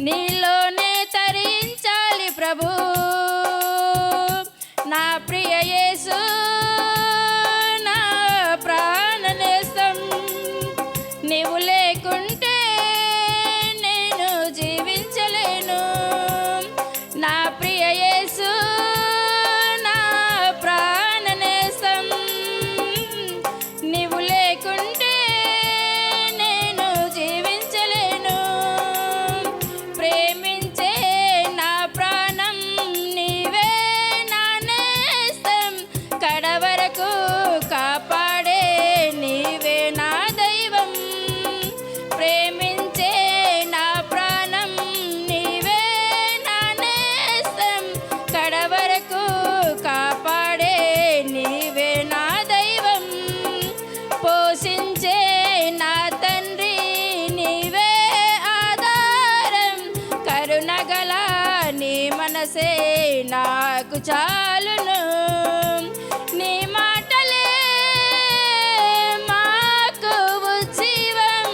నీలోనే తరించాలి ప్రభు నా ప్రియ యేసు నా ప్రాణనేస్తం నీవు లేకుంటే నేను జీవించలేను నా ప్రియ యేసు నా ప్రాణనేస్తం నీవు లేకుంటే నేను జీవించలేను ప్రేమించే నా ప్రాణం నీవే నా నేస్తం కడవరకు కాపాడే నీవే నా దైవం ప్రేమించే నా ప్రాణం నీవే నా నేస్తం కడవరకు కాపాడే నీవే నా దైవం పోషించే నా తండ్రి నీవే ఆధారం కరుణగల నీ మనసే నాకు చాలును నీ మాటలే మాకు ఉజ్జీవం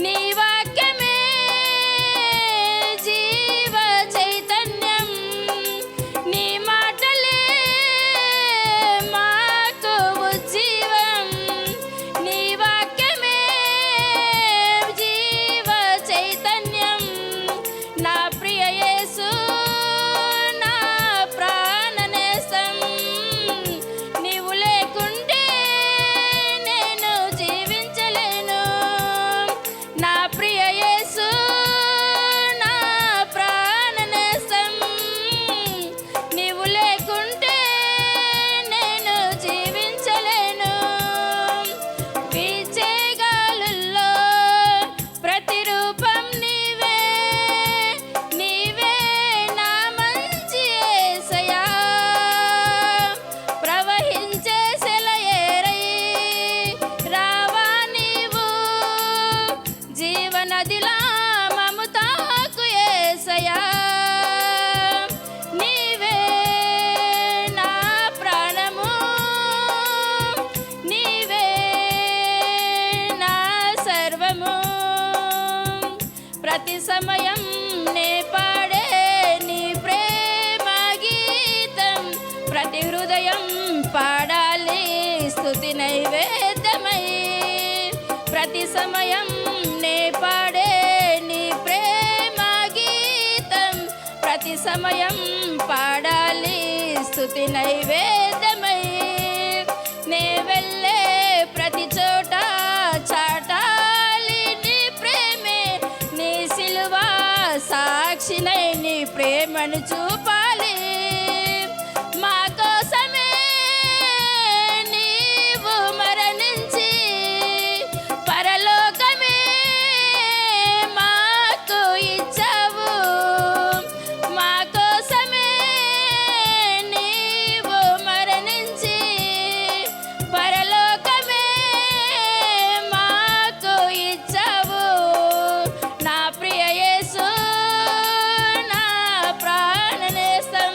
నీ వాక్యమే జీవ చైతన్యం నీ మాటలే మాకు ఉజ్జీవం నీ వాక్యమే జీవ చైతన్యం నా ప్రియ యేసు నా ప్రాణనేస్తం నీవు లేకుంటే నేను జీవించలేను నా ప్రియ యేసు నా ప్రాణనేస్తం నీవు లేకుంటే నేను జీవించలేను వీచే గాలుల్లో ప్రతిరూపం నీవే నీవే నా మంచి యేసయ్యా ప్రవహించే సెలయేరై రావా నీవు జీవనదిలా మము తాకు యేసయ్యా నీవే నా ప్రాణము నీవే నా సర్వము ప్రతి సమయం నే పాడే నీ ప్రేమ గీతం ప్రతి హృదయం పాడాలి స్తుతి నైవేద్యమై ప్రతి సమయం నే పాడే నీ ప్రేమ గీతం ప్రతి సమయం పాడాలి స్తుతి నైవేద్యమై నే వెళ్ళే ప్రతి చోట చాటాలి నీ ప్రేమే నీ సిలువ సాక్షినై నీ ప్రేమను చూపాలి మా కోసమే నీవు మరణించి పరలోకమే మాకు ఇచ్చావు మా కోసమే నీవు మరణించి పరలోకమే మాకు ఇచ్చావు నా ప్రియ యేసు నా ప్రాణనేస్తం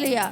హల్లెలూయా.